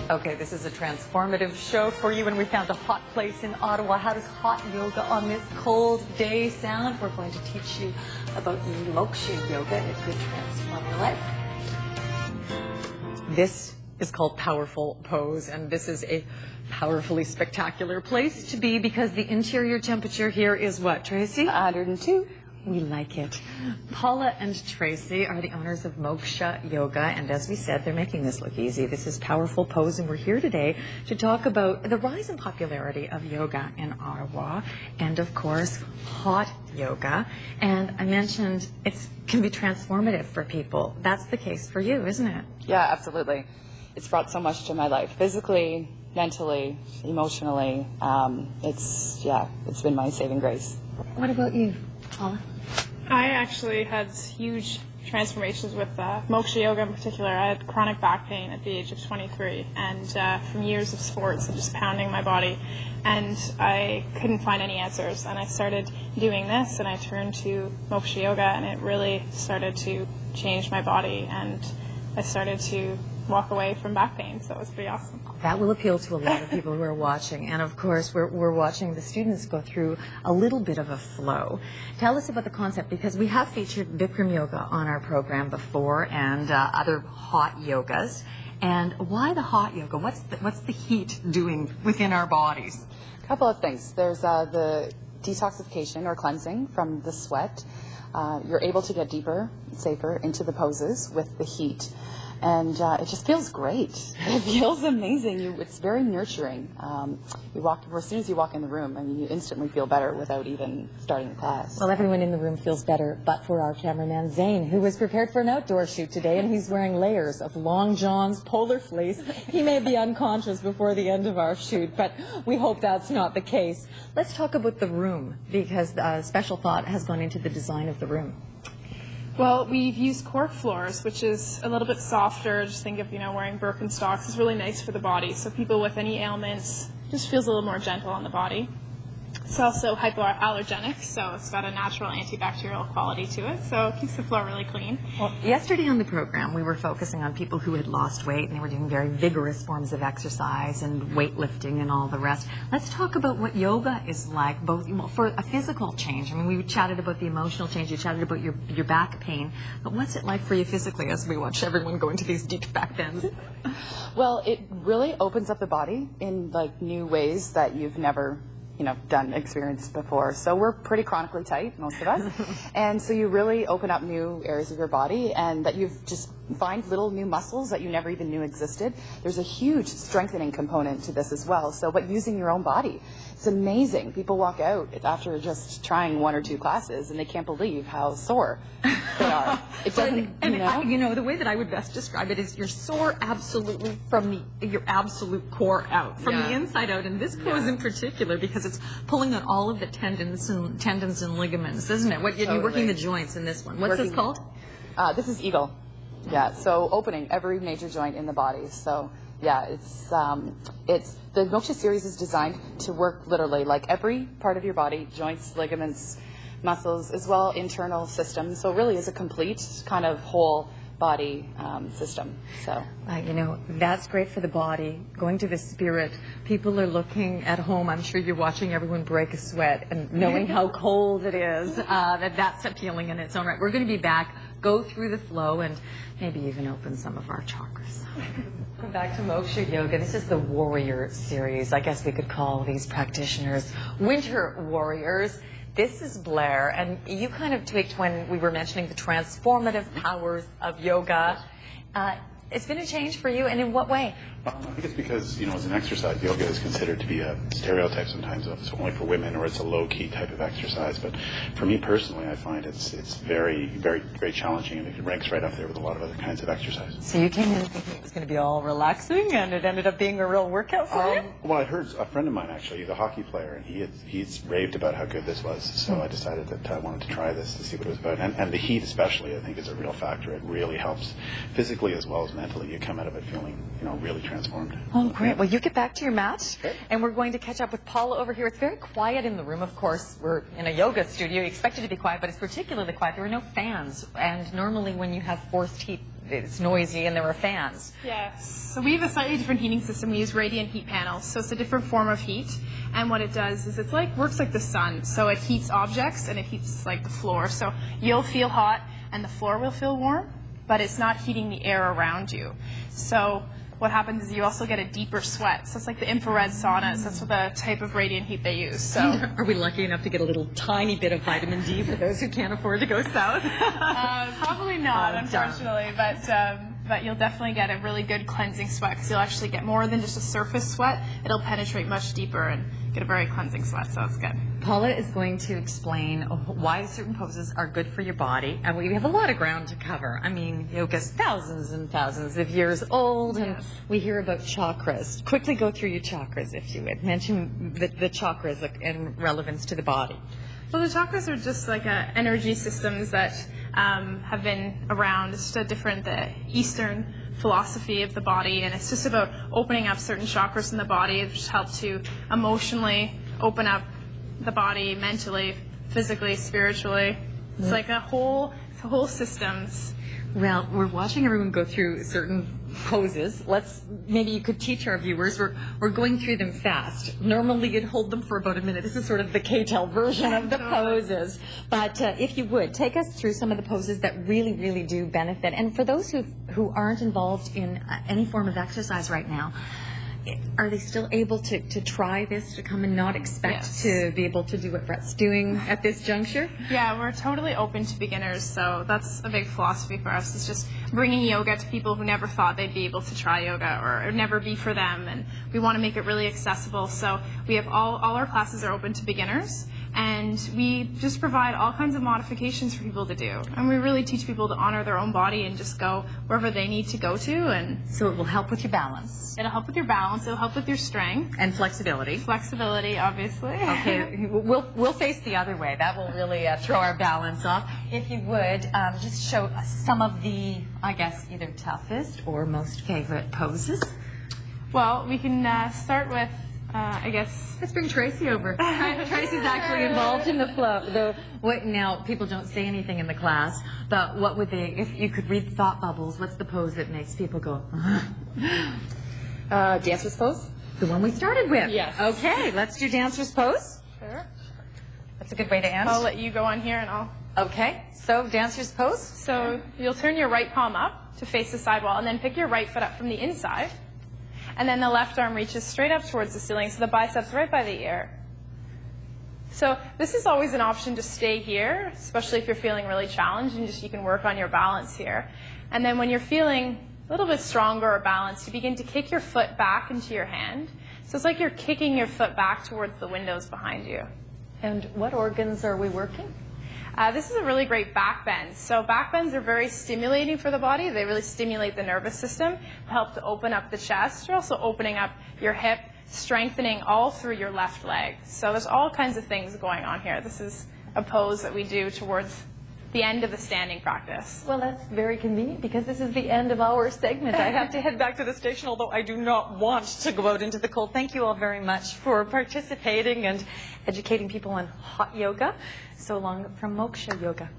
Okay, this is a transformative show for you, and we found a hot place in Ottawa. How does hot yoga on this cold day sound? We're going to teach you about Moksha Yoga, and it could transform your life. This is called Powerful Pose, and this is a powerfully spectacular place to be because the interior temperature here is what, Tracy? 102. We like it. Paula and Tracy are the owners of Moksha Yoga, and as we said, they're making this look easy. This is Powerful Pose, and we're here today to talk about the rise in popularity of yoga in Ottawa, and of course, hot yoga. And I mentioned it can be transformative for people. That's the case for you, isn't it? Yeah, absolutely. It's brought so much to my life, physically, mentally, emotionally. It's been my saving grace. What about you, Paula? I actually had huge transformations with Moksha Yoga in particular. I had chronic back pain at the age of 23, and from years of sports and just pounding my body, and I couldn't find any answers. And I started doing this, and I turned to Moksha Yoga, and it really started to change my body, and I started to walk away from back pain, so it was pretty awesome. That will appeal to a lot of people who are watching, and of course we're watching the students go through a little bit of a flow. Tell us about the concept, because we have featured Bikram yoga on our program before, and other hot yogas. And why the hot yoga? What's the heat doing within our bodies? A couple of things. There's the detoxification or cleansing from the sweat. You're able to get deeper, safer into the poses with the heat. And it just feels great. It feels amazing. It's very nurturing. As soon as you walk in the room, I mean, you instantly feel better without even starting the class. Well, everyone in the room feels better, but for our cameraman Zane, who was prepared for an outdoor shoot today, and he's wearing layers of long johns, polar fleece. He may be unconscious before the end of our shoot, but we hope that's not the case. Let's talk about the room, because special thought has gone into the design of the room. Well, we've used cork floors, which is a little bit softer. Just think of, wearing Birkenstocks. It's really nice for the body. So people with any ailments, just feels a little more gentle on the body. It's also hypoallergenic, so it's got a natural antibacterial quality to it, so it keeps the floor really clean. Well, yesterday on the program, we were focusing on people who had lost weight, and they were doing very vigorous forms of exercise and weightlifting and all the rest. Let's talk about what yoga is like, both for a physical change. I mean, we chatted about the emotional change, you chatted about your back pain, but what's it like for you physically as we watch everyone go into these deep back bends? Well, it really opens up the body in new ways that you've never experienced before. So we're pretty chronically tight, most of us. And so you really open up new areas of your body, and that you've just find little new muscles that you never even knew existed. There's a huge strengthening component to this as well. So, but using your own body. It's amazing. People walk out after just trying one or two classes, and they can't believe how sore they are. It doesn't, the way that I would best describe it is you're sore absolutely from your absolute core out, from the inside out. And this pose in particular, because it's pulling on all of the tendons and ligaments, isn't it? You're working the joints in this one. What's this called? This is Eagle. Yeah, so opening every major joint in the body. So yeah, it's the Moksha series is designed to work literally like every part of your body, joints, ligaments, muscles, as well internal systems. So it really is a complete kind of whole body system. So that's great for the body. Going to the spirit, people are looking at home. I'm sure you're watching everyone break a sweat and knowing how cold it is. That's appealing in its own right. We're going to be back, go through the flow, and maybe even open some of our chakras. Welcome back to Moksha Yoga. This is the Warrior series. I guess we could call these practitioners winter warriors. This is Blair, and you kind of tweaked when we were mentioning the transformative powers of yoga. It's been a change for you, and in what way? I think it's because, as an exercise, yoga is considered to be a stereotype sometimes of it's only for women or it's a low-key type of exercise. But for me personally, I find it's very, very, very challenging, and it ranks right up there with a lot of other kinds of exercise. So you came in thinking it was going to be all relaxing, and it ended up being a real workout for you? Well, I heard a friend of mine, actually, he's a hockey player, and he's raved about how good this was. So I decided that I wanted to try this to see what it was about. And the heat especially, I think, is a real factor. It really helps physically as well as mentally. You come out of it feeling, really transformed. Oh, great. Well, you get back to your mat, and we're going to catch up with Paula over here. It's very quiet in the room, of course. We're in a yoga studio. You expect it to be quiet, but it's particularly quiet. There are no fans, and normally when you have forced heat, it's noisy and there are fans. Yes. So we have a slightly different heating system. We use radiant heat panels. So it's a different form of heat. And what it does is works like the sun. So it heats objects and it heats like the floor. So you'll feel hot and the floor will feel warm, but it's not heating the air around you. So what happens is you also get a deeper sweat. So it's like the infrared saunas. That's what the type of radiant heat they use. So Are we lucky enough to get a little tiny bit of vitamin D for those who can't afford to go south? probably not, unfortunately, but you'll definitely get a really good cleansing sweat because you'll actually get more than just a surface sweat. It'll penetrate much deeper and get a very cleansing sweat, so it's good. Paula is going to explain why certain poses are good for your body, and we have a lot of ground to cover. I mean, yoga's thousands and thousands of years old, and we hear about chakras. Quickly go through your chakras, if you would. Mention the chakras in relevance to the body. Well, the chakras are just like energy systems that have been around. It's just the Eastern philosophy of the body, and it's just about opening up certain chakras in the body, which help to emotionally open up the body, mentally, physically, spiritually. It's like a whole systems. Well, we're watching everyone go through certain poses. Maybe you could teach our viewers. We're going through them fast. Normally you'd hold them for about a minute. This is sort of the K-tel version of the poses. But if you would, take us through some of the poses that really, really do benefit. And for those who aren't involved in any form of exercise right now, are they still able to try this, to come and not expect to be able to do what Brett's doing at this juncture? Yeah, we're totally open to beginners, so that's a big philosophy for us. It's just bringing yoga to people who never thought they'd be able to try yoga, or it would never be for them, and we want to make it really accessible. So we have all our classes are open to beginners, and we just provide all kinds of modifications for people to do. And we really teach people to honor their own body and just go wherever they need to go to. And so it will help with your balance. It'll help with your balance. It'll help with your strength. And flexibility. Flexibility, obviously. Okay, we'll face the other way. That will really throw our balance off. If you would, just show us some of the, I guess, either toughest or most favorite poses. Well, we can start with, I guess... Let's bring Tracy over. Tracy's actually involved in the flow. Now, people don't say anything in the class, but what would they, if you could read thought bubbles, what's the pose that makes people go, Dancer's pose? The one we started with. Yes. Okay, let's do dancer's pose. Sure. That's a good way to end. I'll let you go on here and I'll... Okay, so dancer's pose. So you'll turn your right palm up to face the sidewall, and then pick your right foot up from the inside. And then the left arm reaches straight up towards the ceiling, so the biceps right by the ear. So this is always an option to stay here, especially if you're feeling really challenged, and you can work on your balance here. And then when you're feeling a little bit stronger or balanced, you begin to kick your foot back into your hand. So it's like you're kicking your foot back towards the windows behind you. And what organs are we working? This is a really great back bend. So back bends are very stimulating for the body. They really stimulate the nervous system, help to open up the chest. You're also opening up your hip, strengthening all through your left leg. So there's all kinds of things going on here. This is a pose that we do towards the end of the standing practice. Well, that's very convenient because this is the end of our segment. I have to head back to the station, although I do not want to go out into the cold. Thank you all very much for participating and educating people on hot yoga. So long from Moksha Yoga.